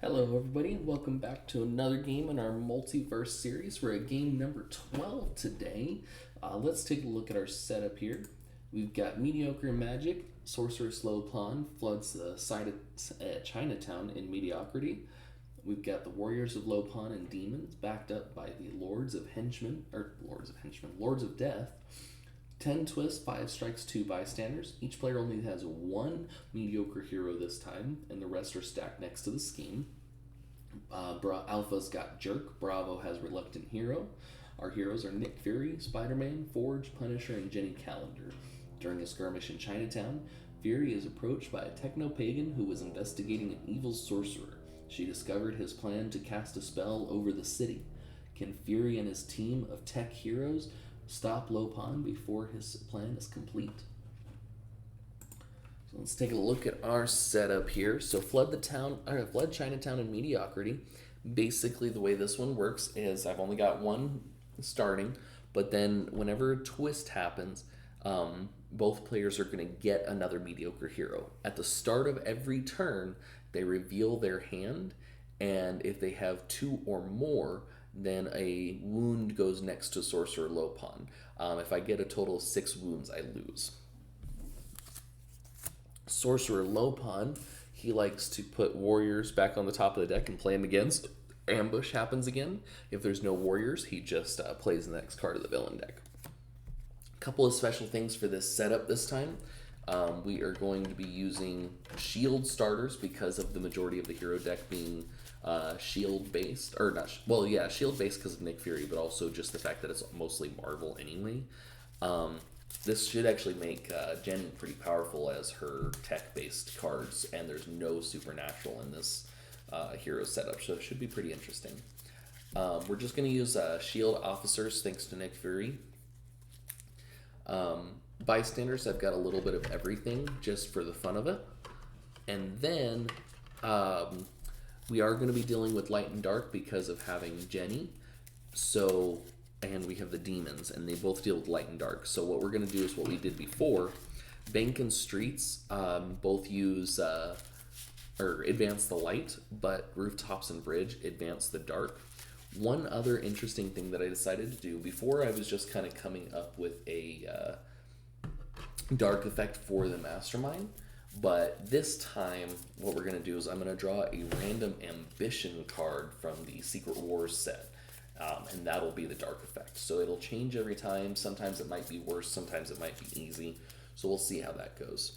Hello everybody and welcome back to another game in our Multiverse series. We're at game number 12 today. Let's take a look at our setup here. We've got Mediocre magic, Sorcerous Lo Pan floods the side of Chinatown in Mediocrity. We've got the Warriors of Lo Pan and Demons backed up by the Lords of Death. 10 twists, 5 strikes, 2 bystanders. Each player only has one mediocre hero this time, and the rest are stacked next to the scheme. Alpha's got Jerk, Bravo has Reluctant Hero. Our heroes are Nick Fury, Spider-Man, Forge, Punisher, and Jenny Calendar. During a skirmish in Chinatown, Fury is approached by a techno-pagan who was investigating an evil sorcerer. She discovered his plan to cast a spell over the city. Can Fury and his team of tech heroes stop Lo Pan before his plan is complete? So let's take a look at our setup here. So flood Chinatown in Mediocrity. Basically, the way this one works is I've only got one starting, but then whenever a twist happens, both players are going to get another mediocre hero. At the start of every turn, they reveal their hand, and if they have 2 or more, then a wound goes next to Sorcerer Lo Pan. If I get a total of 6 wounds, I lose. Sorcerer Lo Pan, he likes to put warriors back on the top of the deck and play them again. So ambush happens again. If there's no warriors, he just plays the next card of the villain deck. A couple of special things for this setup this time. We are going to be using shield starters because of the majority of the hero deck being shield based, or not, well, yeah, shield based because of Nick Fury, but also just the fact that it's mostly Marvel anyway. This should actually make Jenny pretty powerful as her tech based cards, and there's no supernatural in this hero setup, so it should be pretty interesting. We're just going to use shield officers thanks to Nick Fury. Bystanders, I've got a little bit of everything just for the fun of it. And then we are going to be dealing with light and dark because of having Jenny. And we have the demons, and they both deal with light and dark. So what we're going to do is what we did before. Bank and Streets both use or advance the light, but Rooftops and Bridge advance the dark. One other interesting thing that I decided to do, before I was just kind of coming up with a dark effect for the Mastermind, but this time what we're going to do is I'm going to draw a random ambition card from the Secret Wars set, and that'll be the dark effect. So it'll change every time. Sometimes it might be worse, sometimes it might be easy, so we'll see how that goes.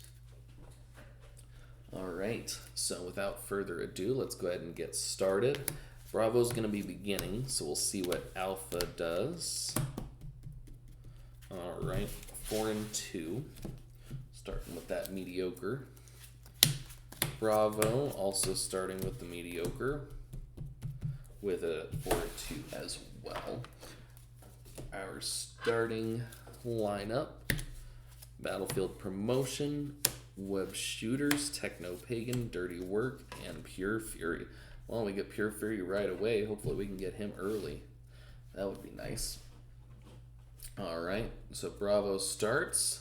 Alright, so without further ado, let's go ahead and get started. Bravo's going to be beginning, so we'll see what Alpha does. Alright, 4 and 2, starting with that mediocre. Bravo also starting with the mediocre with a 4 and 2 as well. Our starting lineup: Battlefield Promotion, Web Shooters, Techno Pagan, Dirty Work, and Pure Fury. Well, we get Pure Fury right away. Hopefully we can get him early. That would be nice. Alright, so Bravo starts.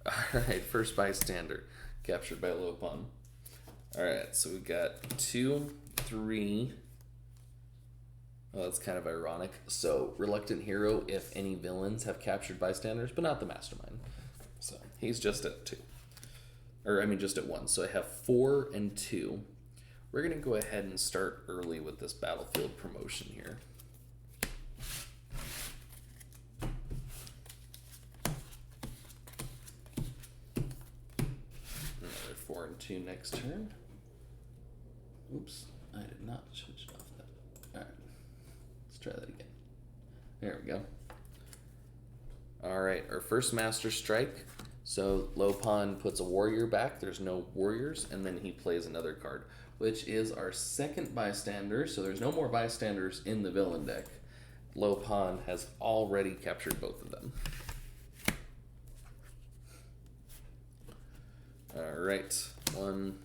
Alright, first bystander, captured by Lo Pan. Alright, so we got 2, 3. Oh, that's kind of ironic. So, Reluctant Hero if any villains have captured bystanders, but not the Mastermind. So, he's just at 2. Just at 1. So I have 4 and 2. We're going to go ahead and start early with this Battlefield Promotion here. Another 4 and 2 next turn. Oops, I did not switch off that. Alright, let's try that again. There we go. Alright, our first Master Strike. So Lo Pan puts a warrior back, there's no warriors, and then he plays another card, which is our second bystander, so there's no more bystanders in the villain deck. Lo Pan has already captured both of them. Alright, 1.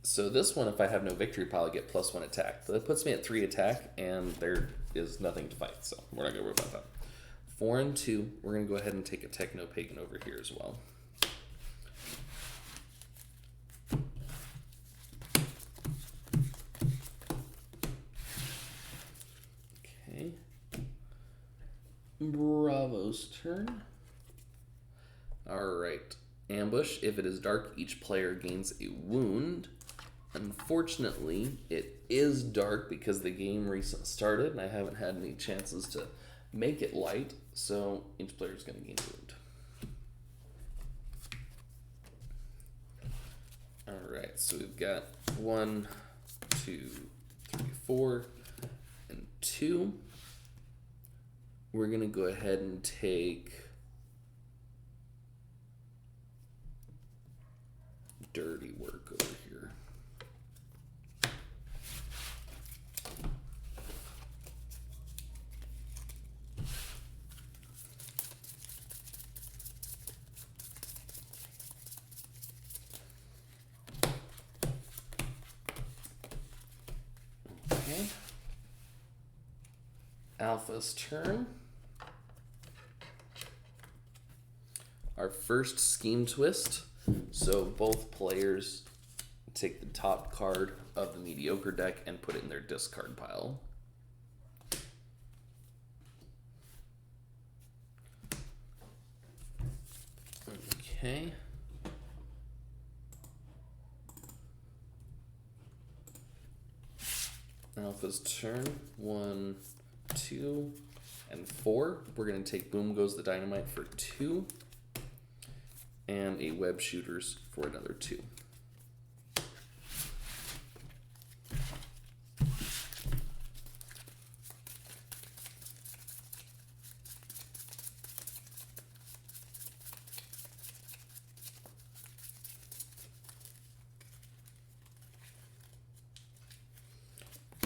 So this one, if I have no victory pile, I get +1 attack. That puts me at 3 attack, and there is nothing to fight, so we're not going to worry about that. 4 and 2, we're going to go ahead and take a Techno Pagan over here as well. Bravo's turn. Alright. Ambush. If it is dark, each player gains a wound. Unfortunately, it is dark because the game recently started and I haven't had any chances to make it light, so each player is going to gain a wound. Alright, so we've got 1, 2, 3, 4, and 2. We're going to go ahead and take dirty work over here. Okay. Alpha's turn. Our first scheme twist. So both players take the top card of the mediocre deck and put it in their discard pile. Okay. Alpha's turn. 1, 2, and 4. We're going to take Boom Goes the Dynamite for 2. And a Web Shooters for another 2.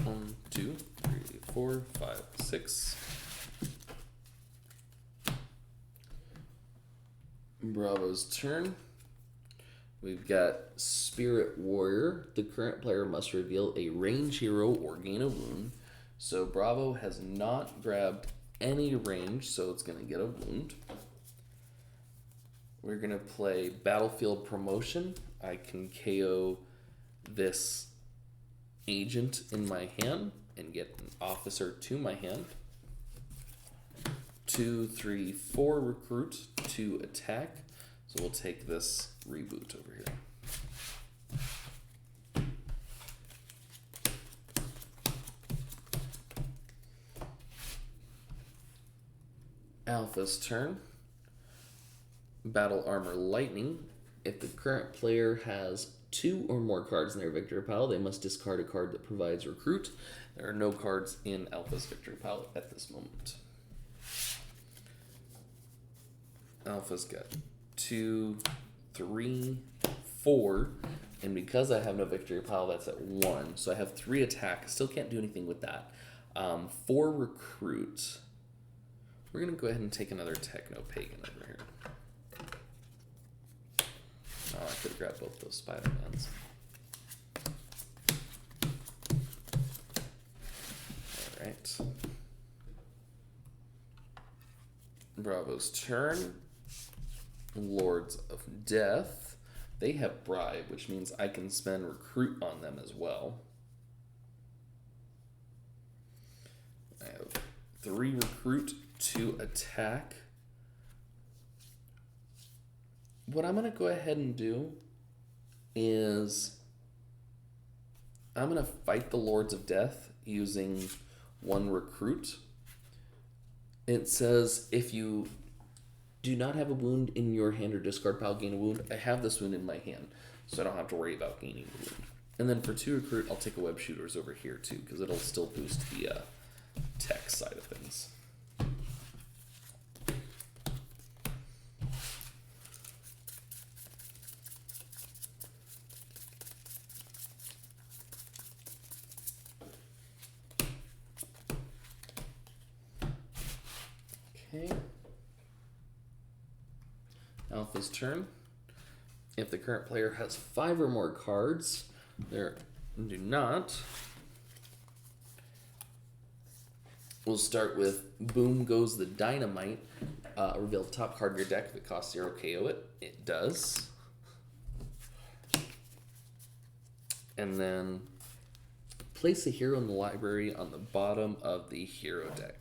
One, 2, 3, 4, 5, 6. Bravo's turn. We've got Spirit Warrior. The current player must reveal a range hero or gain a wound. So Bravo has not grabbed any range, so it's going to get a wound. We're going to play Battlefield Promotion. I can KO this agent in my hand and get an officer to my hand. 2, 3, 4 recruit, 2 attack. So we'll take this reboot over here. Alpha's turn. Battle Armor Lightning. If the current player has 2 or more cards in their victory pile, they must discard a card that provides recruit. There are no cards in Alpha's victory pile at this moment. Alpha's got 2, 3, 4, and because I have no victory pile, that's at 1. So I have 3 attack. Still can't do anything with that. 4 recruit. We're going to go ahead and take another Techno-Pagan over here. Oh, I could have grabbed both those Spider-Mans. Alright. Bravo's turn. Lords of Death. They have Bribe, which means I can spend Recruit on them as well. I have 3 Recruit, 2 attack. What I'm going to go ahead and do is I'm going to fight the Lords of Death using 1 recruit. It says if you do not have a wound in your hand or discard pile, gain a wound. I have this wound in my hand, so I don't have to worry about gaining a wound. And then for 2 recruit, I'll take a Web Shooters over here too, because it'll still boost the tech side of things. Okay. Alpha's turn. If the current player has 5 or more cards, there do not. We'll start with Boom Goes the Dynamite. Reveal the top card of your deck. If it costs 0, KO it. It does. And then place a hero in the library on the bottom of the hero deck.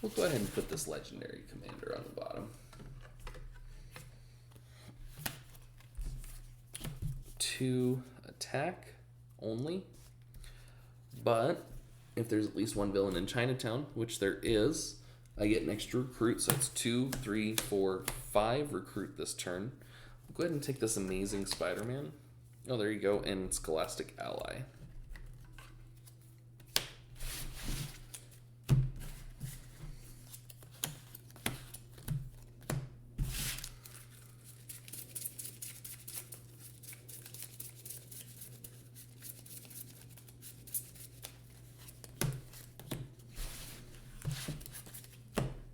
We'll go ahead and put this legendary commander on the bottom. 2 attack only. But if there's at least one villain in Chinatown, which there is, I get an extra recruit. So it's 2, 3, 4, 5 recruit this turn. We'll go ahead and take this amazing Spider-Man. Oh, there you go. And Scholastic Ally.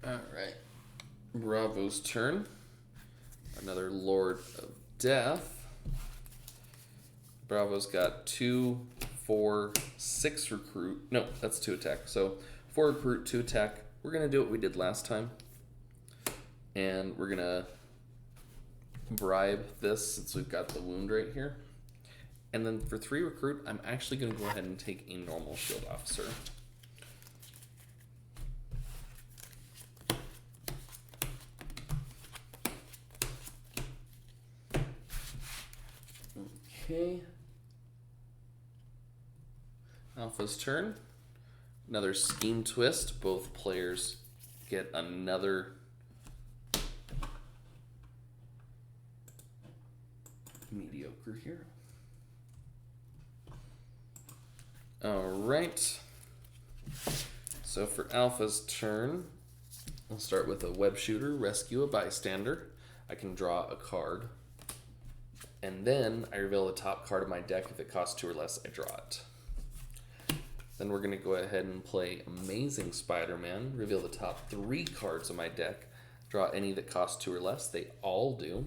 Alright, Bravo's turn. Another Lord of Death. Bravo's got 2, 4, 6 recruit. No, that's 2 attack. So 4 recruit, 2 attack. We're going to do what we did last time. And we're going to bribe this since we've got the wound right here. And then for 3 recruit, I'm actually going to go ahead and take a normal shield officer. Okay. Alpha's turn. Another scheme twist. Both players get another mediocre hero. Alright. So for Alpha's turn, I'll start with a web shooter, rescue a bystander. I can draw a card. And then I reveal the top card of my deck. If it costs 2 or less, I draw it. Then we're going to go ahead and play Amazing Spider-Man. Reveal the top 3 cards of my deck. Draw any that cost 2 or less. They all do.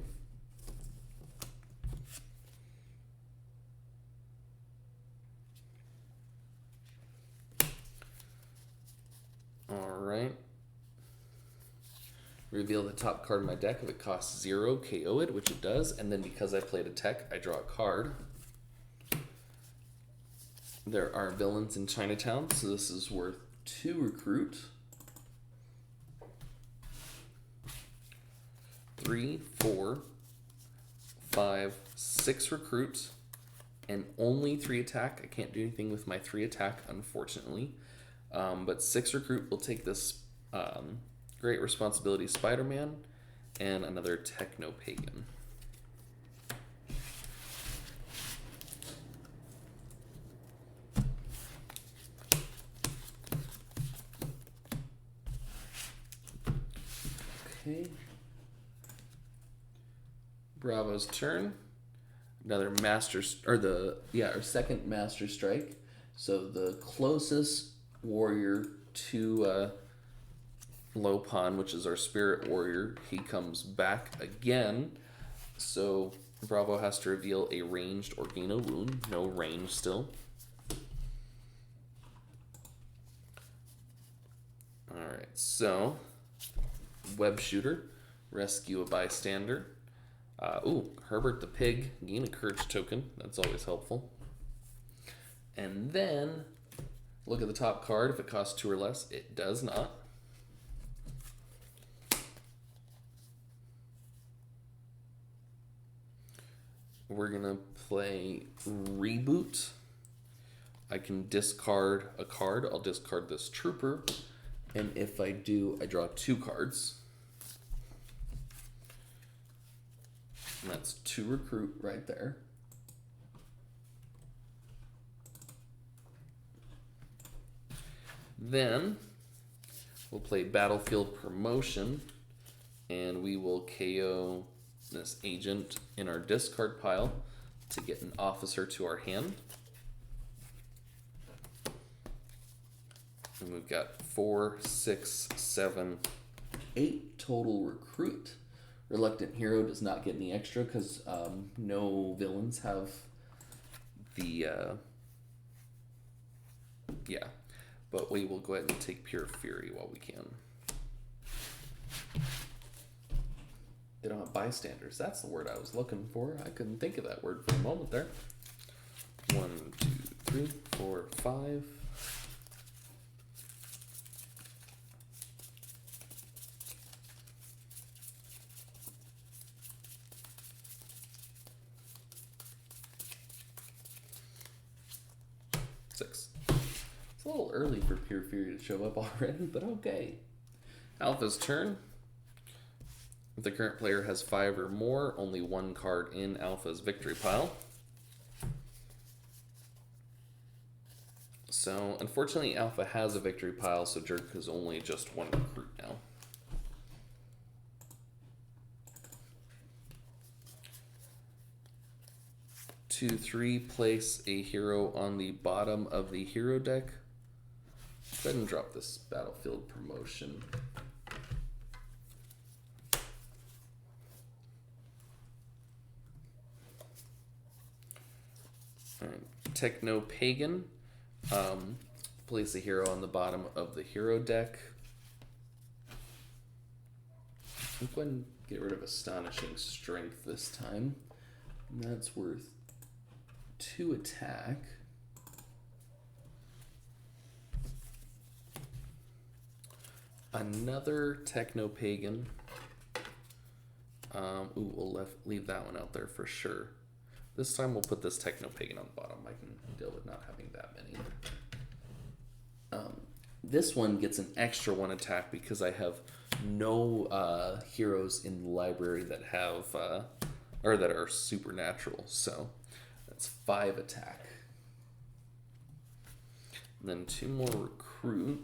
Alright. Reveal the top card of my deck. If it costs 0, KO it, which it does. And then because I played a tech, I draw a card. There are villains in Chinatown, so this is worth 2 recruit. 3, 4, 5, 6 recruit, and only 3 attack. I can't do anything with my 3 attack, unfortunately. But 6 recruit will take this Great Responsibility Spider-Man and another Techno-Pagan. Okay. Bravo's turn. Another our second Master Strike. So the closest warrior to Lo Pan, which is our Spirit Warrior, he comes back again. So Bravo has to reveal a ranged Organo wound. No range still. Alright, so web shooter, rescue a bystander. Herbert the Pig, gain a courage token. That's always helpful. And then look at the top card. If it costs 2 or less, it does not. We're gonna play Reboot. I can discard a card. I'll discard this Trooper. And if I do, I draw 2 cards. And that's 2 recruit right there. Then we'll play Battlefield Promotion, and we will KO this agent in our discard pile to get an officer to our hand. And we've got 4, 6, 7, 8 total recruit. Reluctant Hero does not get any extra because no villains have the but we will go ahead and take Pure Fury while we can. They don't have bystanders. That's the word I was looking for. I couldn't think of that word for a moment there. 1, 2, 3, 4, 5. 6. It's a little early for Pure Fury to show up already, but okay. Alpha's turn. If the current player has 5 or more, only 1 card in Alpha's victory pile. So, unfortunately, Alpha has a victory pile, so Jerk is only just 1 recruit now. Two, 3, place a hero on the bottom of the hero deck. Go ahead and drop this battlefield promotion. Alright, Techno Pagan. Place a hero on the bottom of the hero deck. I'm going to get rid of Astonishing Strength this time. And that's worth 2 attack. Another Techno Pagan. We'll leave that one out there for sure. This time we'll put this Techno Pagan on the bottom. I can deal with not having that many. This one gets an extra 1 attack because I have no heroes in the library that have or that are supernatural. So that's 5 attack. And then 2 more recruit.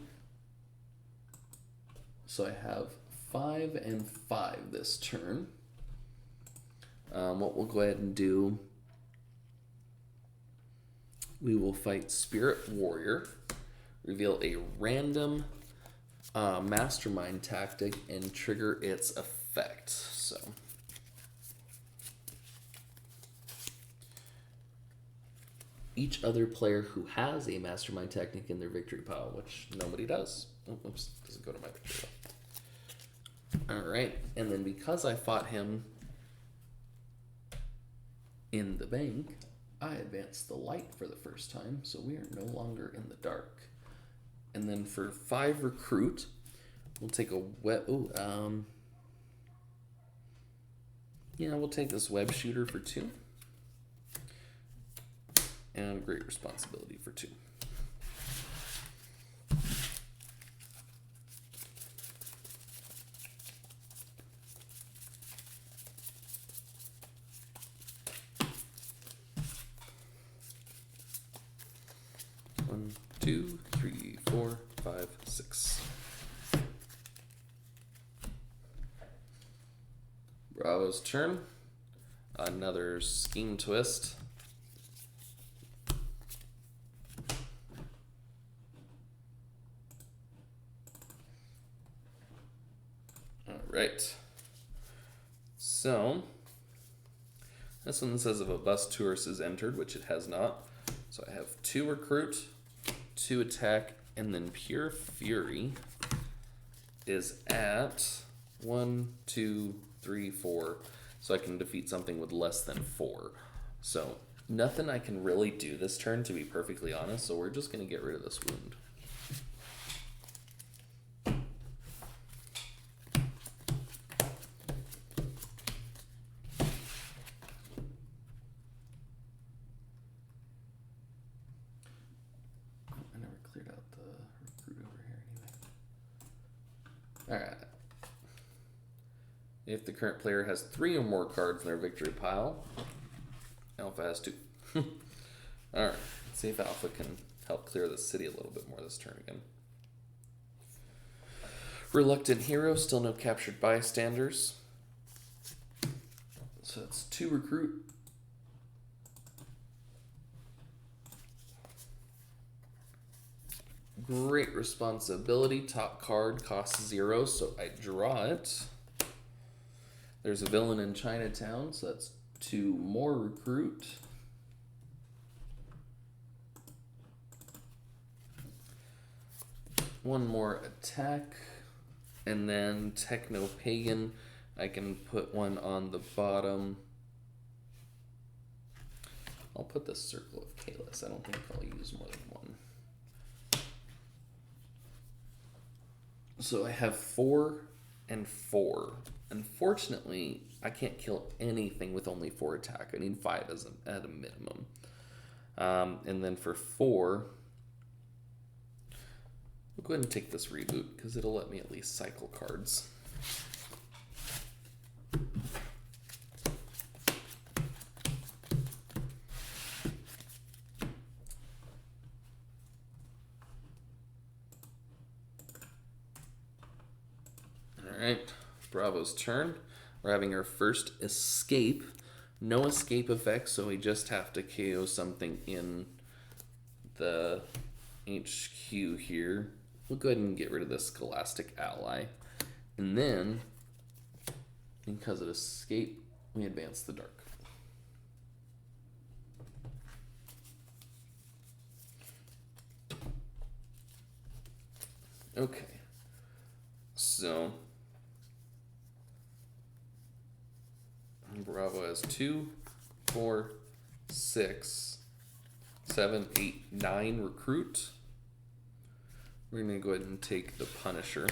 So I have 5 and 5 this turn. What we'll go ahead and do, we will fight Spirit Warrior, reveal a random Mastermind tactic, and trigger its effect. So each other player who has a Mastermind tactic in their victory pile, which nobody does. Oh, oops, doesn't go to my victory pile. Alright, and then because I fought him in the bank, I advanced the light for the first time, so we are no longer in the dark. And then for 5 recruit, we'll take a web. We'll take this web shooter for 2, and great responsibility for 2. One, 2, 3, 4, 5, 6. Bravo's turn. Another Scheme Twist. Alright. So, this one says if a bus tourist is entered, which it has not. So I have 2 recruit, 2 attack, and then Pure Fury is at 1, 2, 3, 4. So I can defeat something with less than 4. So nothing I can really do this turn, to be perfectly honest. So we're just going to get rid of this wound. Alright. If the current player has 3 or more cards in their victory pile, Alpha has 2. Alright, let's see if Alpha can help clear the city a little bit more this turn again. Reluctant Hero, still no captured bystanders. So that's 2 recruit. Great responsibility. Top card costs 0, so I draw it. There's a villain in Chinatown, so that's 2 more recruit. One more attack. And then Techno Pagan, I can put one on the bottom. I'll put the Circle of Kalis. I don't think I'll use more than 1. So I have 4 and 4. Unfortunately, I can't kill anything with only 4 attack. I need 5 at a minimum. And then for 4, go ahead and take this reboot because it'll let me at least cycle cards. Alright, Bravo's turn. We're having our first escape. No escape effects, so we just have to KO something in the HQ here. We'll go ahead and get rid of the Scholastic Ally. And then, because of escape, we advance the dark. Okay. So Bravo has 2, 4, 6, 7, 8, 9 recruit. We're going to go ahead and take the Punisher.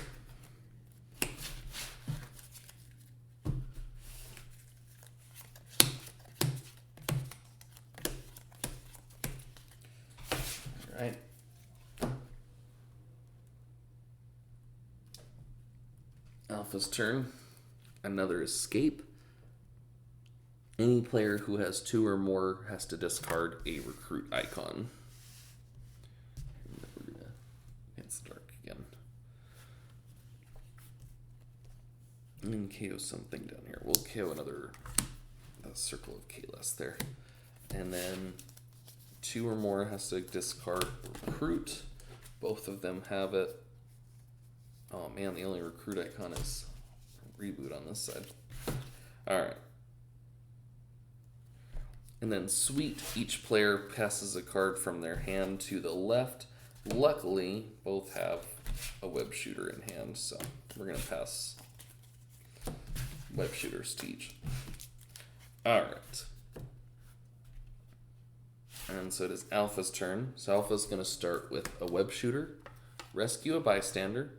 All right. Alpha's turn. Another escape. Any player who has 2 or more has to discard a recruit icon. And then we're gonna advance the dark again. And then KO something down here. We'll KO another circle of Kalos there. And then 2 or more has to discard recruit. Both of them have it. Oh man, the only recruit icon is reboot on this side. Alright. And then sweet, each player passes a card from their hand to the left. Luckily, both have a web shooter in hand, so we're going to pass web shooters to each. Alright. And so it is Alpha's turn. So Alpha's going to start with a web shooter, rescue a bystander.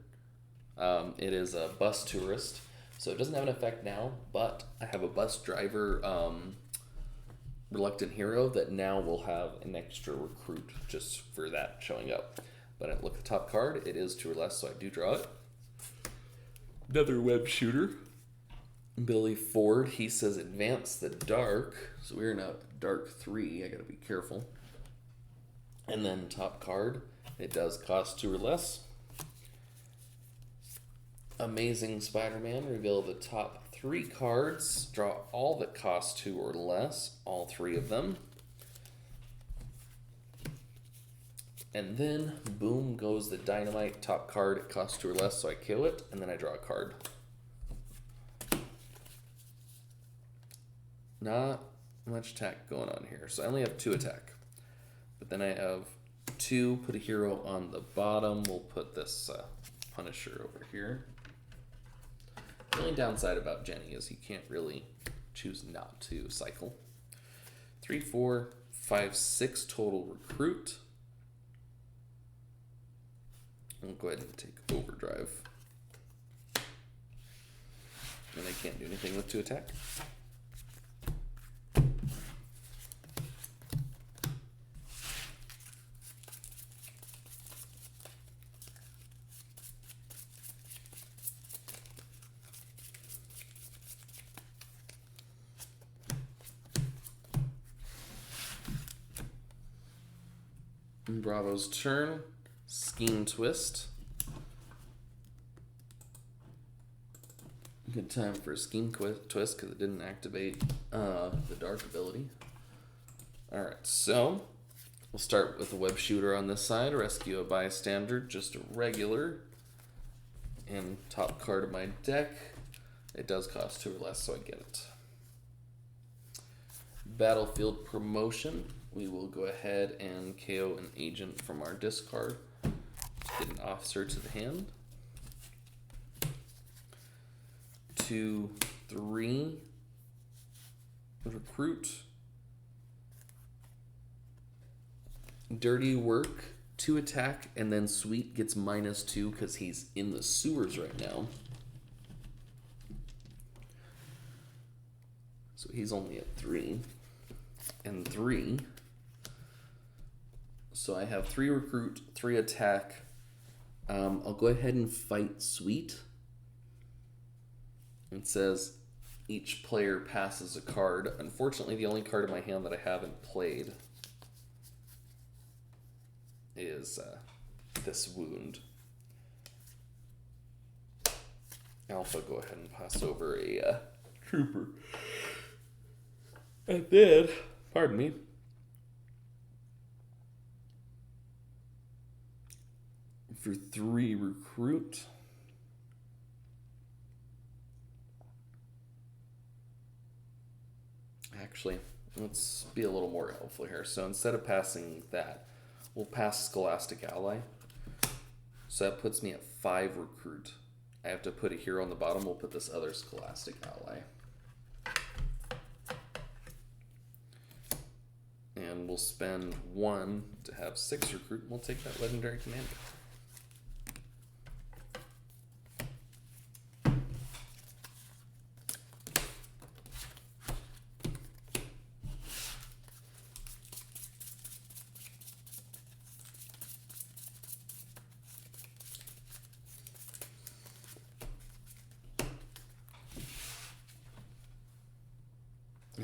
It is a bus tourist, so it doesn't have an effect now, but I have a bus driver reluctant hero that now will have an extra recruit just for that showing up. But I look at the top card, it is 2 or less, so I do draw it. Another web shooter. Billy Ford, he says advance the dark. So we're now at dark 3, I gotta be careful. And then top card, it does cost 2 or less. Amazing Spider-Man, reveal the top 3 cards, draw all that cost 2 or less, all 3 of them. And then, boom, goes the dynamite, top card, it costs 2 or less, so I kill it, and then I draw a card. Not much attack going on here, so I only have 2 attack. But then I have 2, put a hero on the bottom, we'll put this Punisher over here. The only downside about Jenny is you can't really choose not to cycle. 3, 4, 5, 6 total recruit. I'll go ahead and take overdrive. And I can't do anything with 2 attack. Bravo's turn. Scheme Twist. Good time for a Scheme Twist because it didn't activate the dark ability. Alright, so we'll start with a web shooter on this side. Rescue a bystander, just a regular. And top card of my deck. It does cost 2 or less, so I get it. Battlefield Promotion. We will go ahead and KO an agent from our discard to get an officer to the hand. 2, 3, recruit. Dirty Work, 2 attack, and then Sweet gets -2 because he's in the sewers right now. So he's only at 3. And 3. So I have 3 recruit, 3 attack, I'll go ahead and fight Sweet. It says each player passes a card. Unfortunately, the only card in my hand that I haven't played is this wound. Alpha, go ahead and pass over a trooper. And then, pardon me, for 3 recruit. Actually, let's be a little more helpful here. So instead of passing that, we'll pass Scholastic Ally. So that puts me at 5 recruit. I have to put a hero on the bottom. We'll put this other Scholastic Ally. And we'll spend 1 to have 6 recruit. And we'll take that Legendary Commander.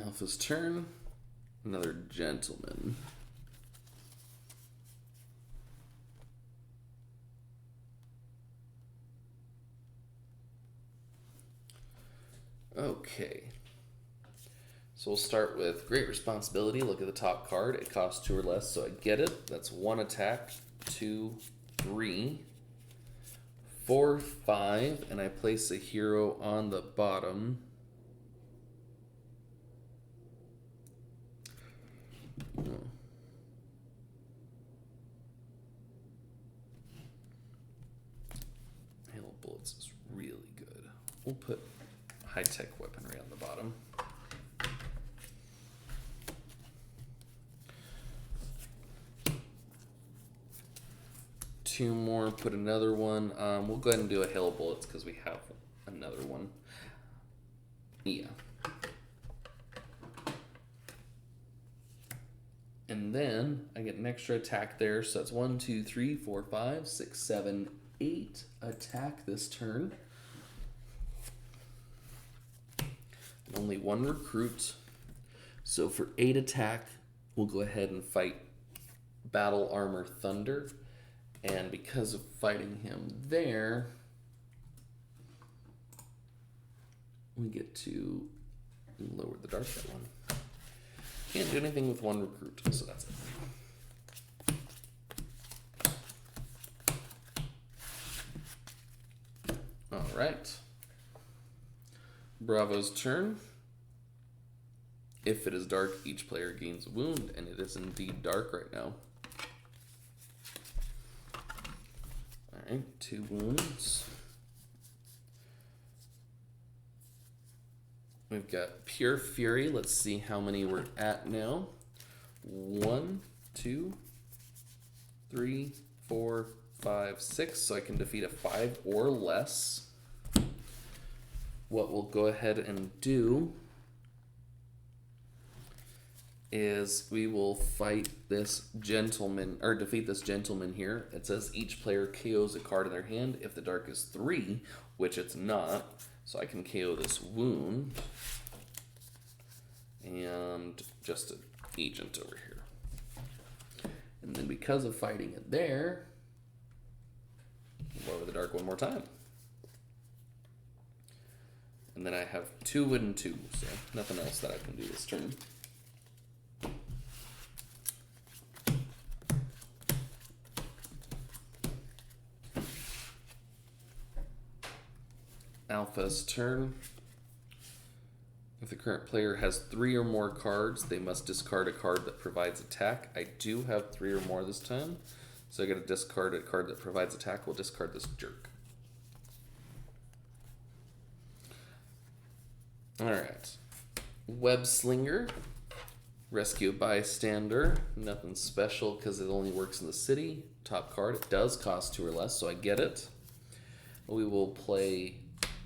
Alpha's turn. Another Gentleman. Okay. So we'll start with Great Responsibility. Look at the top card. It costs 2 or less, so I get it. That's 1 attack, 2, 3, 4, 5, and I place a hero on the bottom. Hail of Bullets is really good. We'll put high-tech weaponry on the bottom. Two more, put another one. We'll go ahead and do a Hail of Bullets because we have another one. Yeah. And then I get an extra attack there, so that's 1, 2, 3, 4, 5, 6, 7, 8 attack this turn. And only 1 recruit. So for 8 attack, we'll go ahead and fight Battle Armor Thunder. And because of fighting him there, we get to lower the dark that one. Can't do anything with 1 recruit, so that's it. Alright. Bravo's turn. If it is dark, each player gains a wound, and it is indeed dark right now. Alright, 2 wounds. We've got Pure Fury. Let's see how many we're at now. 1, 2, 3, 4, 5, 6. So I can defeat a 5 or less. What we'll go ahead and do is we will fight this gentleman, or defeat this gentleman here. It says each player KOs a card in their hand if the dark is 3, which it's not. So I can KO this wound. And just an agent over here. And then because of fighting it there, lower the dark one more time. And then I have 2 wood and 2, so nothing else that I can do this turn. Alpha's turn. If the current player has 3 or more cards, they must discard a card that provides attack. I do have 3 or more this time, so I got to discard a card that provides attack. We'll discard this jerk. Alright. Web Slinger. Rescue a bystander. Nothing special because it only works in the city. Top card. It does cost 2 or less, so I get it. We will play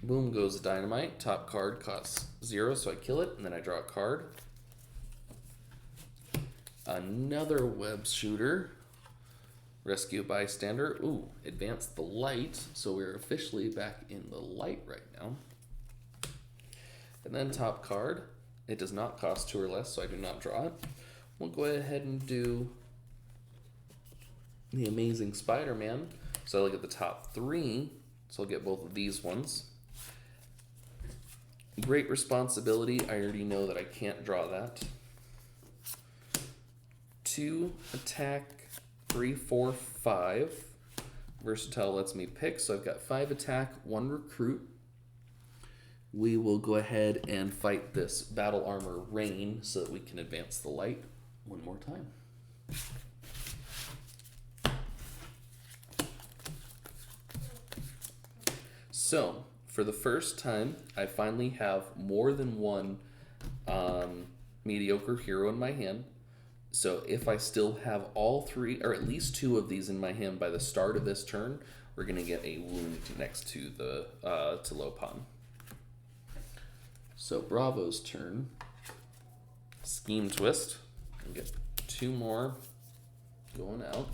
Boom Goes Dynamite. Top card costs 0, so I kill it, and then I draw a card. Another web shooter. Rescue a bystander. Ooh, advance the light. So we're officially back in the light right now. And then top card. It does not cost 2 or less, so I do not draw it. We'll go ahead and do the Amazing Spider-Man. So I look at the top 3. So I'll get both of these ones. Great Responsibility. I already know that I can't draw that. 2 attack, 3, 4, 5. Versatile lets me pick, so I've got 5 attack, 1 recruit. We will go ahead and fight this Battle Armor Rain so that we can advance the light one more time. So, for the first time, I finally have more than one mediocre hero in my hand. So if I still have all 3, or at least 2 of these in my hand by the start of this turn, we're going to get a wound next to the to Lo Pan. So Bravo's turn. Scheme Twist. We'll get 2 more going out.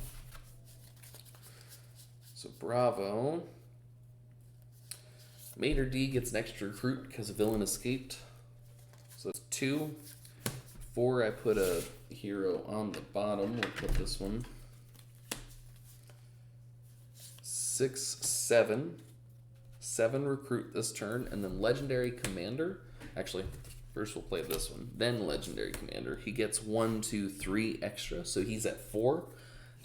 So Bravo. Mater D gets an extra recruit because a villain escaped. So it's 2. 4, I put a hero on the bottom. We'll put this one. 6, 7. 7 recruit this turn, and then Legendary Commander. Actually, first we'll play this one, then Legendary Commander. He gets 1, 2, 3 extra, so he's at 4.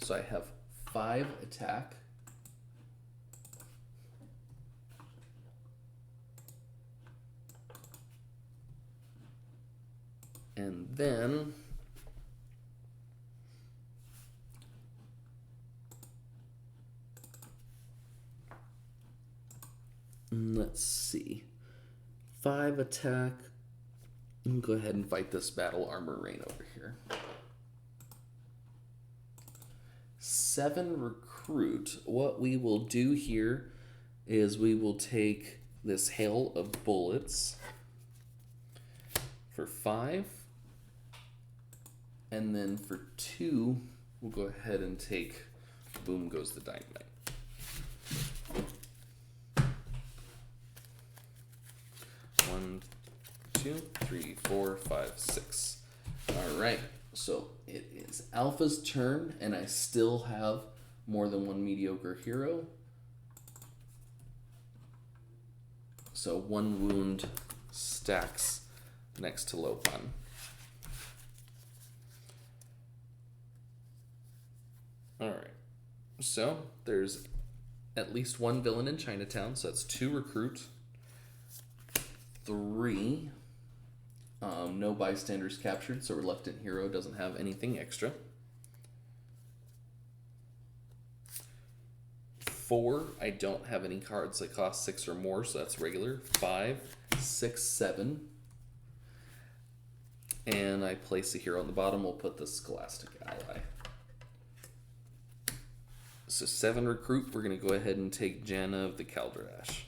So I have 5 attack. And then let's see. 5 attack. Go ahead and fight this Battle Armor Rain over here. 7 recruit. What we will do here is we will take this Hail of Bullets for 5. And then for 2, we'll go ahead and take Boom Goes the Dynamite. One, 2, 3, 4, 5, 6. All right, so it is Alpha's turn, and I still have more than 1 mediocre hero. So 1 wound stacks next to Lo Pan. Alright, so there's at least 1 villain in Chinatown, so that's 2 recruit, 3, no bystanders captured, so Reluctant Hero doesn't have anything extra. 4, I don't have any cards that cost 6 or more, so that's regular. 5, 6, 7. And I place a hero on the bottom, we'll put the Scholastic Ally. So 7 recruit, we're going to go ahead and take Janna of the Caldrash.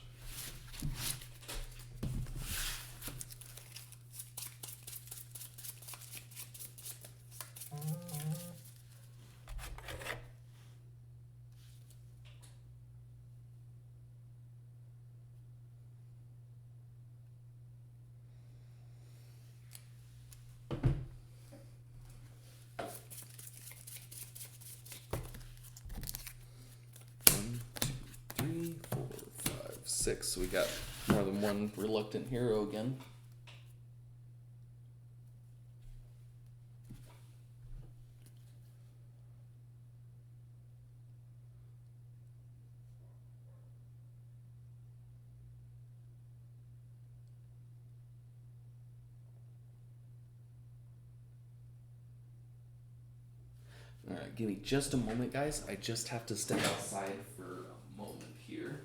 So we got more than 1 reluctant hero again. All right, give me just a moment, guys. I just have to step outside for a moment here.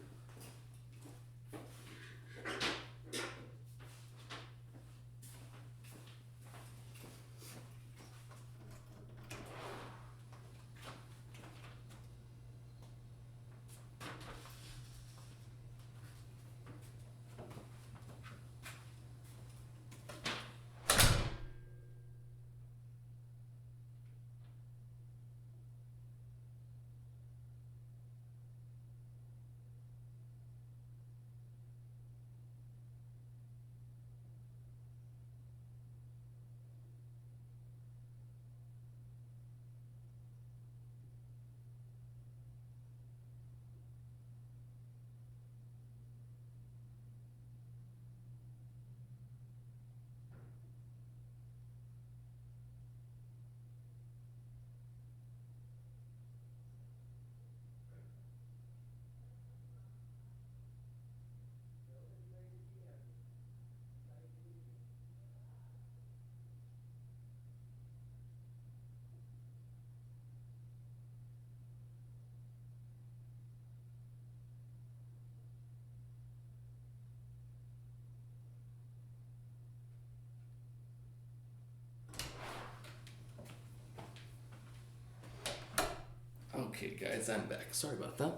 Okay, guys, I'm back. Sorry about that.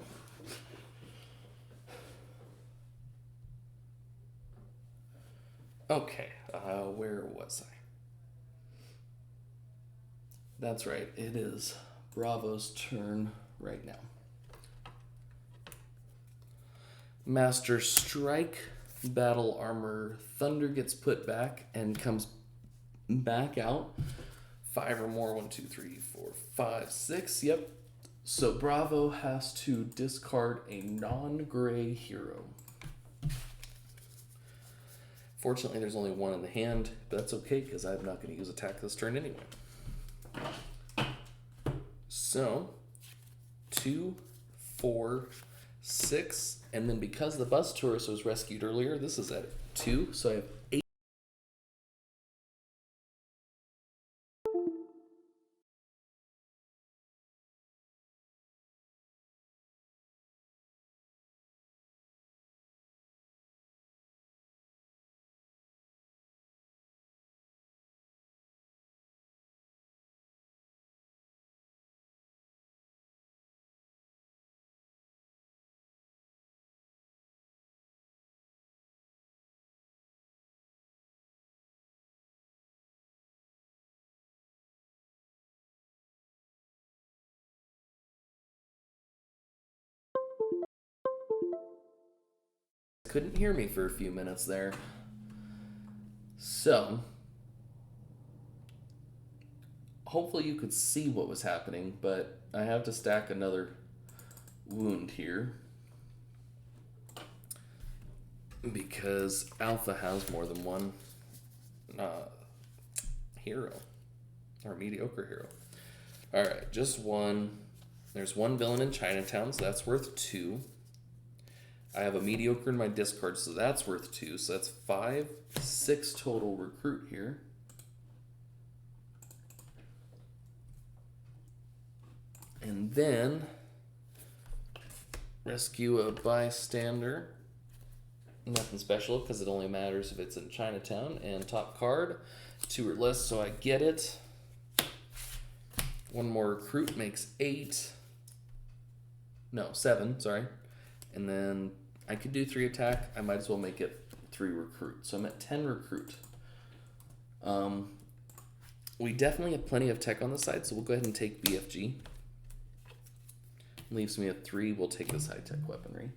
Okay, where was I? That's right, it is Bravo's turn right now. Master Strike, Battle Armor, Thunder gets put back and comes back out. 5 or more, 1, 2, 3, 4, 5, 6, yep. So Bravo has to discard a non-gray hero. Fortunately, there's only one in the hand, but that's okay because I'm not going to use attack this turn anyway. So, 2, 4, 6, and then because the bus tourist was rescued earlier, this is at 2, so I have 8. Couldn't hear me for a few minutes there. So, hopefully you could see what was happening, but I have to stack another wound here because Alpha has more than one hero, or mediocre hero. Alright, just one. There's one villain in Chinatown, so that's worth 2. I have a mediocre in my discard, so that's worth 2. So that's 5, 6 total recruit here. And then rescue a bystander. Nothing special because it only matters if it's in Chinatown. And top card, 2 or less, so I get it. One more recruit makes 8. No, 7, sorry. And then I could do 3 attack. I might as well make it 3 recruit. So I'm at 10 recruit. We definitely have plenty of tech on the side, so we'll go ahead and take BFG. Leaves me at 3. We'll take this high-tech weaponry.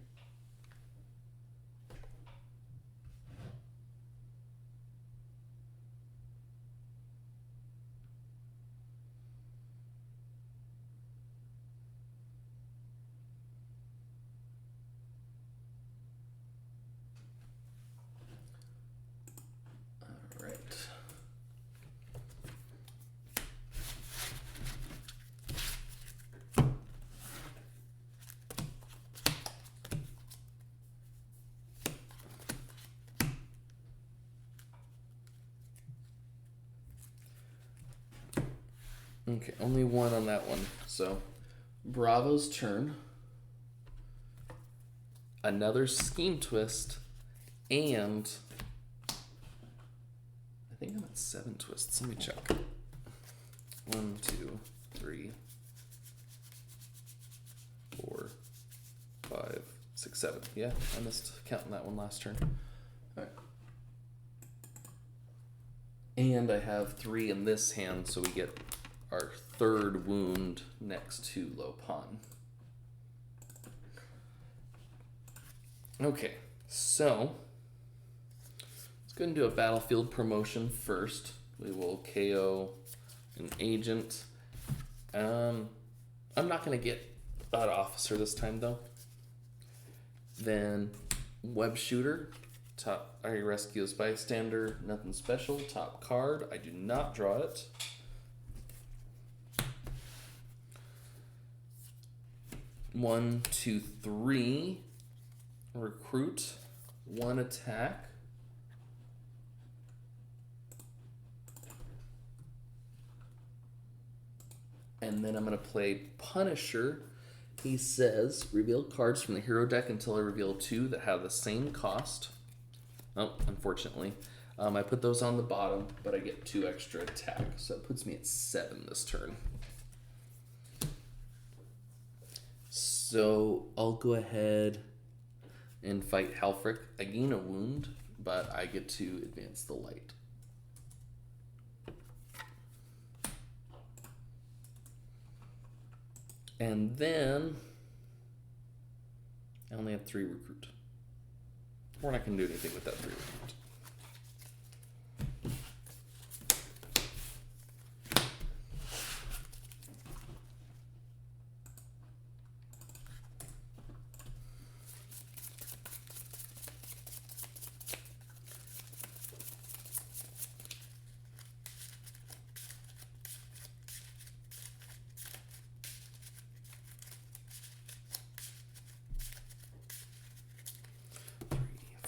Okay, only 1 on that one. So, Bravo's turn. Another scheme twist, and I think I'm at 7 twists. Let me check. 1, 2, 3, 4, 5, 6, 7. Yeah, I missed counting that one last turn. All right. And I have 3 in this hand, so we get our 3rd wound next to Lo Pan. Okay, so let's go and do a battlefield promotion first. We will KO an agent. I'm not going to get that officer this time though. Then web shooter. Top, I rescue as bystander. Nothing special. Top card. I do not draw it. One, 2, 3. Recruit. 1 attack. And then I'm going to play Punisher. He says, reveal cards from the hero deck until I reveal 2 that have the same cost. Oh, unfortunately. I put those on the bottom, but I get 2 extra attack. So it puts me at 7 this turn. So I'll go ahead and fight Halfric. I gain a wound, but I get to advance the light. And then I only have 3 recruit. We're not going to do anything with that 3 recruit.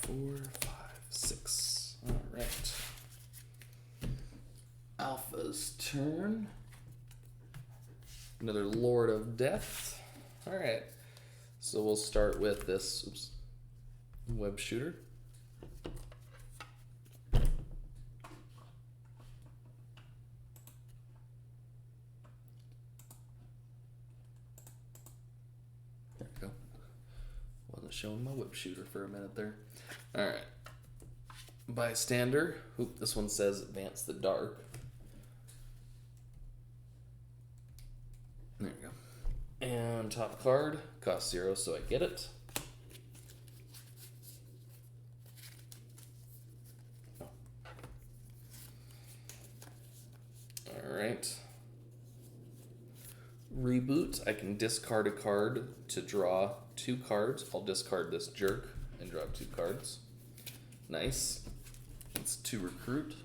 Four, 5, 6. All right. Alpha's turn. Another Lord of Death. All right. So we'll start with this web shooter. There we go. Wasn't showing my web shooter for a minute there. All right. Bystander. Oop, this one says advance the dark. There we go. And top card costs 0, so I get it. Oh. All right. Reboot. I can discard a card to draw 2 cards. I'll discard this jerk and draw 2 cards. Nice. It's 2 recruit.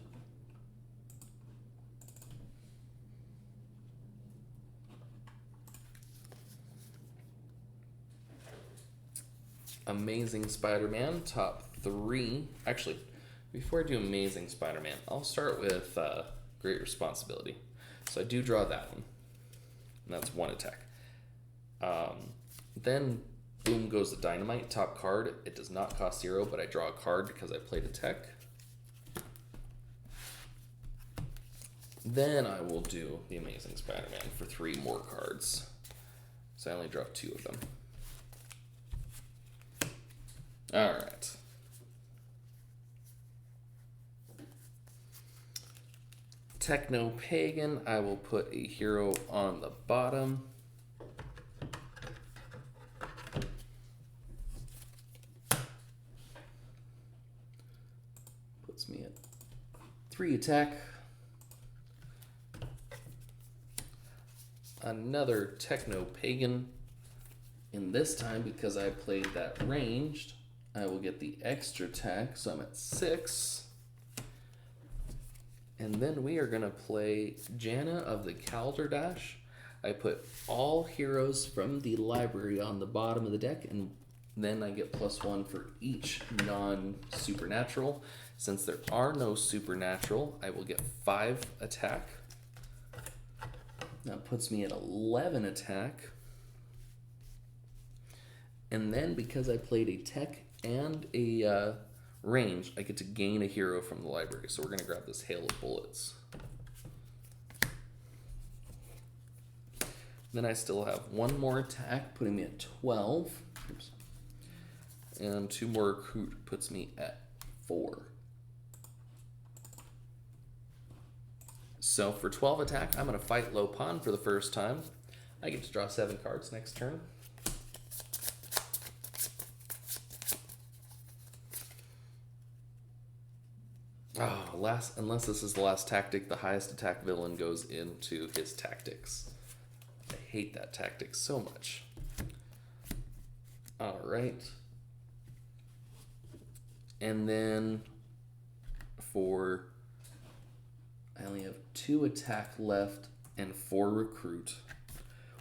Amazing Spider-Man, top 3. Actually, before I do Amazing Spider-Man, I'll start with Great Responsibility. So I do draw that one. And that's 1 attack. Then boom goes the Dynamite, top card. It does not cost 0, but I draw a card because I played a tech. Then I will do the Amazing Spider-Man for 3 more cards. So I only draw 2 of them. All right. Techno Pagan, I will put a hero on the bottom. Puts me at 3 attack. Another Techno Pagan. And this time, because I played that ranged, I will get the extra attack, so I'm at 6. And then we are going to play Janna of the Calderdash. I put all heroes from the library on the bottom of the deck, and then I get +1 for each non-supernatural. Since there are no supernatural, I will get 5 attack. That puts me at 11 attack. And then because I played a tech and a range, I get to gain a hero from the library. So we're going to grab this Hail of Bullets. Then I still have 1 more attack, putting me at 12. Oops. And 2 more recruit puts me at 4. So for 12 attack, I'm going to fight Lo Pan for the first time. I get to draw 7 cards next turn. Oh, unless this is the last tactic, the highest attack villain goes into his tactics. I hate that tactic so much. All right. And then I only have 2 attack left and 4 recruit.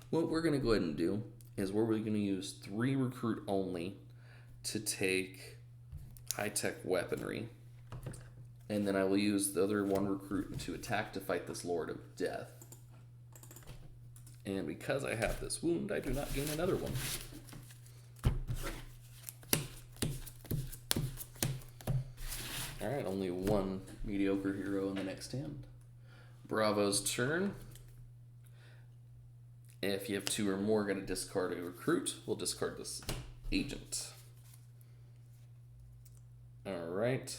What we're going to go ahead and do is we're going to use 3 recruit only to take high-tech weaponry. And then I will use the other 1 recruit to attack to fight this Lord of Death. And because I have this wound, I do not gain another one. Alright, only 1 mediocre hero in the next hand. Bravo's turn. If you have 2 or more, going to discard a recruit. We'll discard this agent. All right.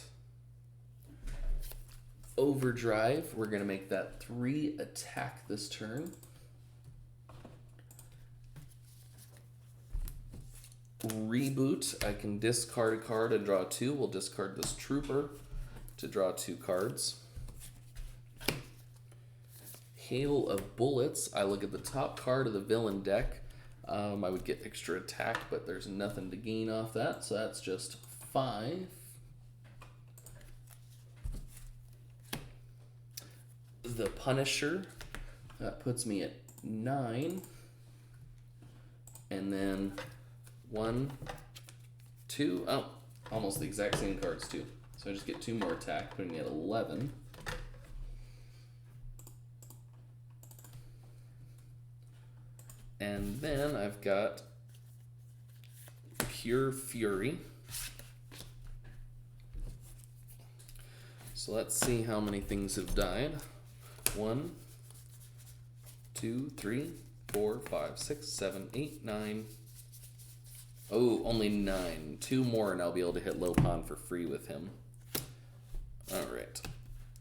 Overdrive. We're going to make that 3 attack this turn. Reboot. I can discard a card and draw 2. We'll discard this trooper to draw 2 cards. Hail of Bullets. I look at the top card of the villain deck. I would get extra attack, but there's nothing to gain off that, so that's just 5. The Punisher. That puts me at 9. And then 1, 2. Oh, almost the exact same cards too. So I just get 2 more attack, putting me at 11. And then I've got Pure Fury. So let's see how many things have died. 1, 2, 3, 4, 5, 6, 7, 8, 9. Oh, only 9. 2 more and I'll be able to hit Lo Pan for free with him. Alright.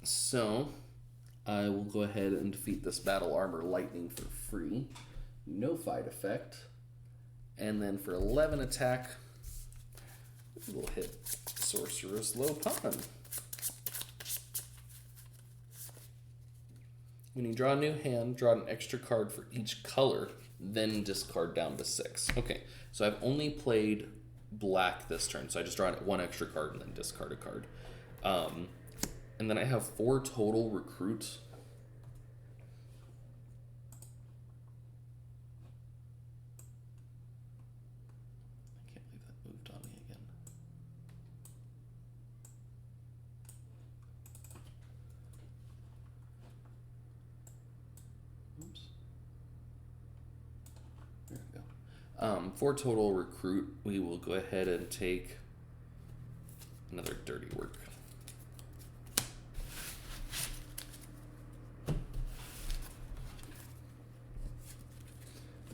So, I will go ahead and defeat this Battle Armor Lightning for free. No fight effect. And then for 11 attack, we'll hit Sorcerous Lo Pan. When you draw a new hand, draw an extra card for each color, then discard down to 6. Okay, so I've only played black this turn, so I just draw 1 extra card and then discard a card. And then I have 4 total recruits. For total recruit, we will go ahead and take another dirty work.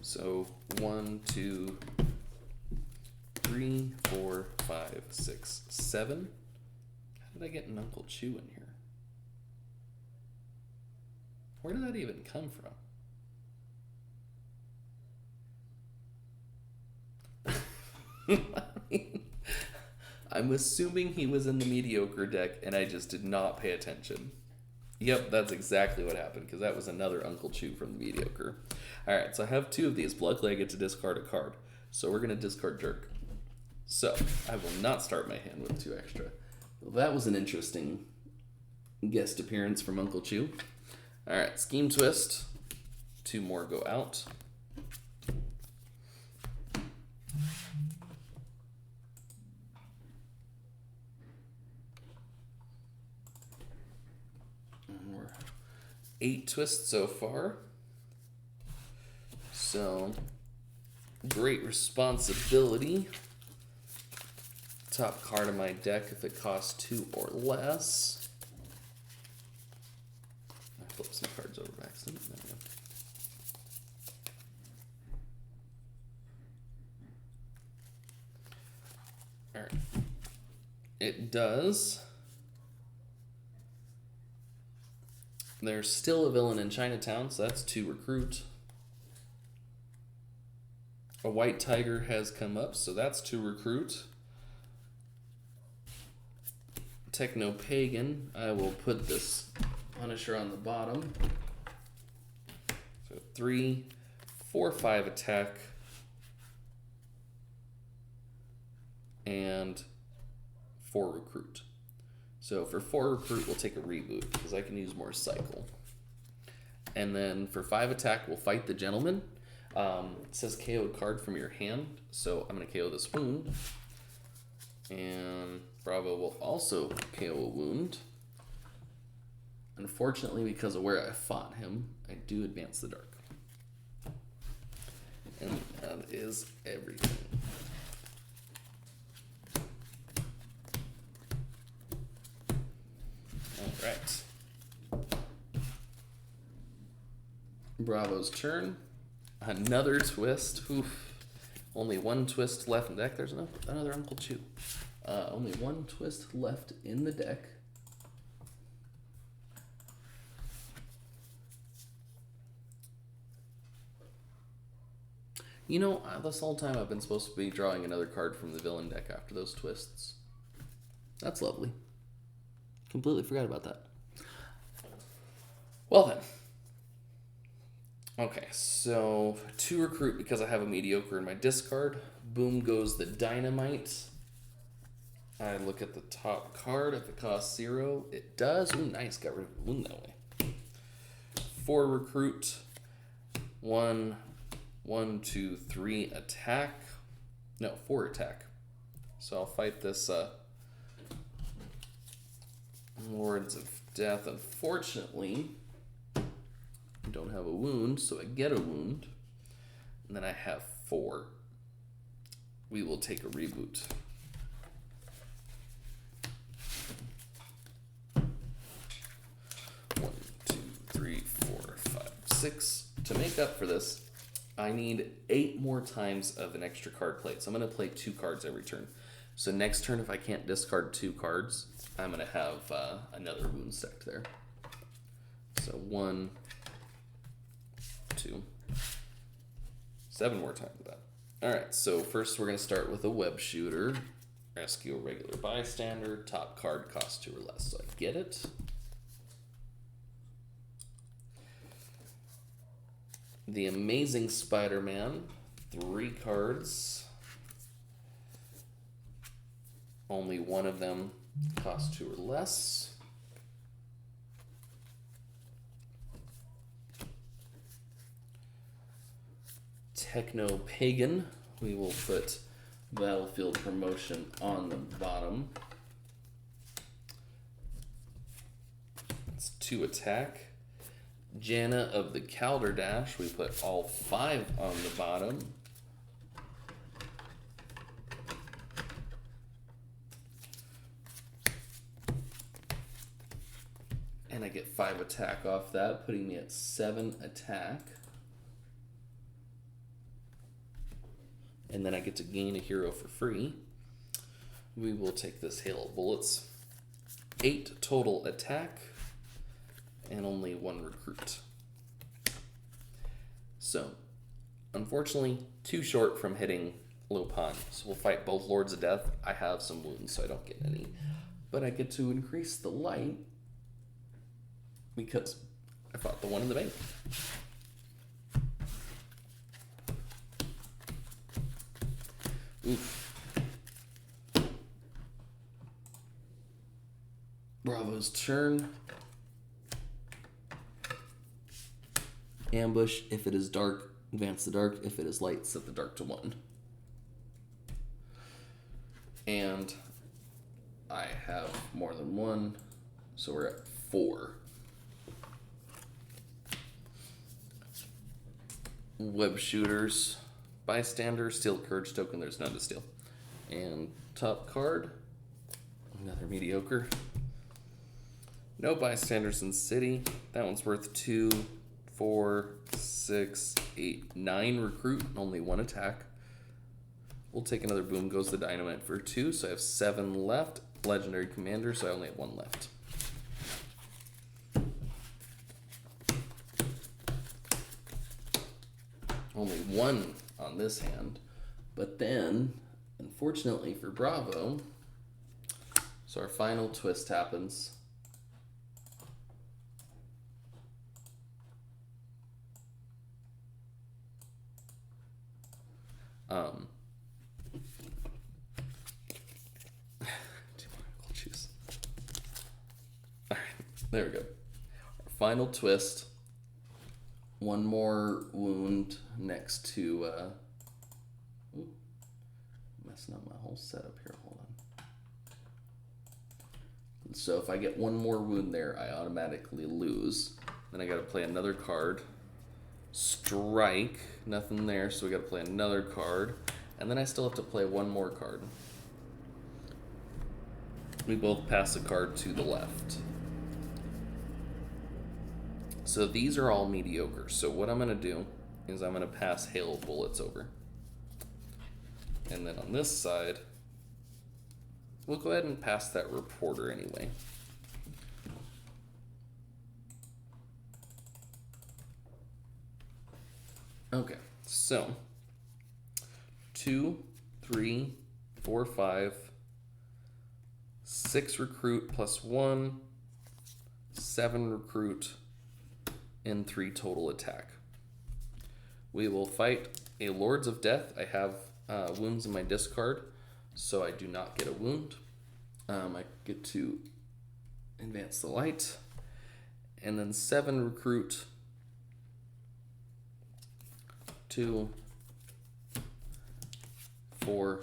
So 1, 2, 3, 4, 5, 6, 7. How did I get an Uncle Chew in here? Where did that even come from? I'm assuming he was in the Mediocre deck and I just did not pay attention. Yep, that's exactly what happened, because that was another Uncle Chew from the Mediocre. Alright, so I have 2 of these. Luckily I get to discard a card. So we're going to discard Jerk. So, I will not start my hand with 2 extra. Well, that was an interesting guest appearance from Uncle Chew. Alright, Scheme Twist. 2 more go out. And we're 8 twists so far. So, great responsibility. Top card of my deck if it costs 2 or less. I flipped some cards over by accident. There we go. Alright. It does. There's still a villain in Chinatown, so that's 2 recruit. A white tiger has come up, so that's 2 recruit. Techno Pagan, I will put this Punisher on the bottom. So 3, 4, 5 attack. And 4 recruit. So for 4 recruit, we'll take a reboot because I can use more cycle. And then for 5 attack, we'll fight the gentleman. It says KO card from your hand, so I'm going to KO this wound. And Bravo will also KO a wound. Unfortunately, because of where I fought him, I do advance the dark. And that is everything. Alright. Bravo's turn. Another twist. Oof. Only one twist left in the deck. There's another Uncle Chew. Only one twist left in the deck. You know, this whole time I've been supposed to be drawing another card from the villain deck after those twists. That's lovely. Completely forgot about that. Well then. Okay, so 2 recruit because I have a mediocre in my discard. Boom goes the dynamite. I look at the top card. If it costs 0, it does. Ooh, nice. Got rid of the wound that way. 4 recruit. 1, 2, 3 attack. No, 4 attack. So I'll fight this Lords of Death. Unfortunately, I don't have a wound, so I get a wound. And then I have 4. We will take a reboot. One, 2, 3, 4, 5, 6. To make up for this, I need 8 more times of an extra card play. So I'm going to play 2 cards every turn. So next turn, if I can't discard 2 cards, I'm going to have another wound stacked there. So 1, 2, 7 more times of that. Alright, so first we're going to start with a web shooter. Rescue a regular bystander. Top card costs 2 or less, so I get it. The Amazing Spider-Man. 3 cards. Only one of them costs 2 or less. Techno Pagan. We will put Battlefield Promotion on the bottom. It's 2 attack. Janna of the Calderdash. We put all 5 on the bottom. And I get 5 attack off that, putting me at 7 attack. And then I get to gain a hero for free. We will take this Hail of Bullets. 8 total attack, and only 1 recruit. So, unfortunately, too short from hitting Lo Pan. So we'll fight both Lords of Death. I have some wounds, so I don't get any. But I get to increase the light because I fought the one in the bank. Oof. Bravo's turn. Ambush. If it is dark, advance the dark. If it is light, set the dark to 1. And I have more than 1, so we're at 4. Web shooters. Bystander, steal courage token, there's none to steal. And top card, another mediocre. No bystanders in city. That one's worth 2, 4, 6, 8, 9 recruit, only 1 attack. We'll take another boom goes the dynamite for 2, so I have 7 left. Legendary commander, so I only have 1 left. Only 1 on this hand, but then, unfortunately for Bravo, so our final twist happens. All right, there we go. Our final twist. 1 more wound next to, ooh, messing up my whole setup here, hold on. So if I get 1 more wound there, I automatically lose. Then I gotta play another card. Strike, nothing there, so we gotta play another card. And then I still have to play 1 more card. We both pass a card to the left. So these are all mediocre. So what I'm going to do is I'm going to pass Hail of Bullets over. And then on this side, we'll go ahead and pass that Reporter anyway. Okay, so 2, 3, 4, 5, 6 recruit plus 1, 7 recruit, and 3 total attack. We will fight a Lords of Death. I have wounds in my discard, so I do not get a wound. I get to advance the light. And then 7 recruit, 2, 4,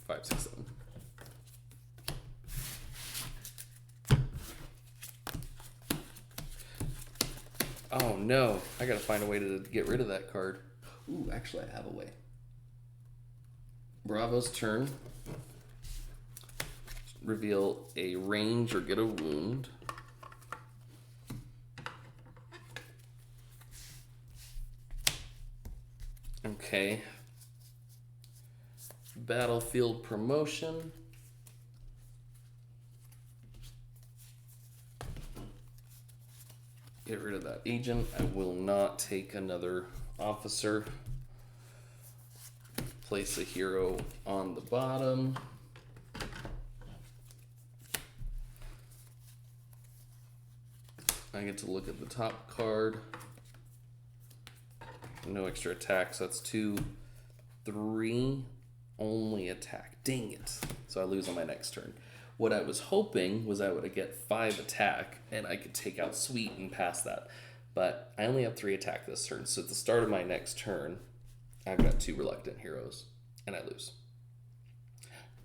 5, 6, 7. Oh no, I gotta find a way to get rid of that card. Ooh, actually I have a way. Bravo's turn. Reveal a range or get a wound. Okay. Battlefield promotion. Get rid of that agent. I will not take another officer. Place a hero on the bottom. I get to look at the top card. No extra attacks. That's 2, 3, only attack. Dang it. So I lose on my next turn. What I was hoping was I would get 5 attack and I could take out Sweet and pass that. But I only have 3 attack this turn. So at the start of my next turn, I've got 2 Reluctant Heroes and I lose.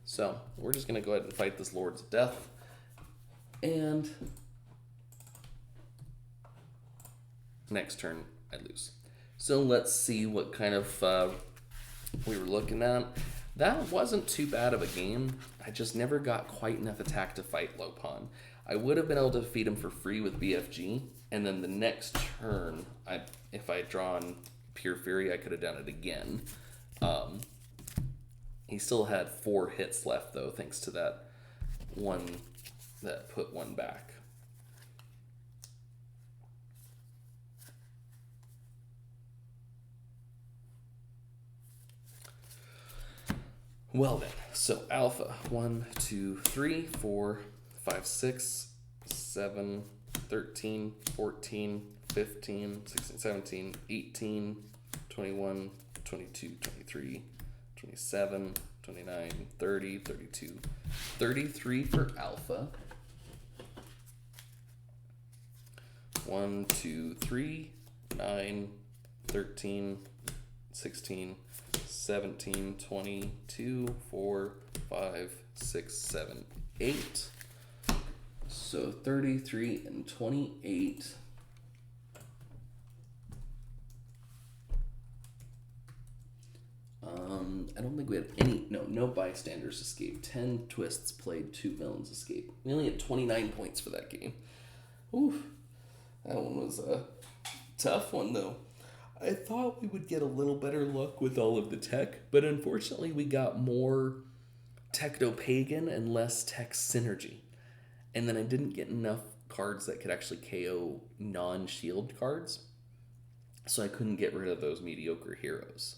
So we're just going to go ahead and fight this Lords of Death. And next turn, I lose. So let's see what kind of we were looking at. That wasn't too bad of a game. I just never got quite enough attack to fight Lo Pan. I would have been able to defeat him for free with BFG, and then the next turn, if I had drawn Pure Fury, I could have done it again. He still had 4 hits left, though, thanks to that one that put 1 back. Well then, so Alpha, 1, 2, 3, 4, 5, 6, 7, 13, 14, 15, 16, 17, 18, 21, 22, 23, 27, 29, 30, 32, 33 for Alpha. 1, 2, 3, 9, 13, 16, 17, 22, 4, 5, 6, 7, 8. So 33 and 28. I don't think we had no bystanders escape. 10 twists played, 2 villains escape. We only had 29 points for that game. Oof. That one was a tough one, though. I thought we would get a little better luck with all of the tech, but unfortunately we got more techno-pagan and less tech synergy. And then I didn't get enough cards that could actually KO non-shield cards, so I couldn't get rid of those mediocre heroes.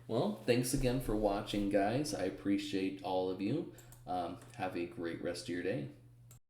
Well, thanks again for watching, guys. I appreciate all of you. Have a great rest of your day.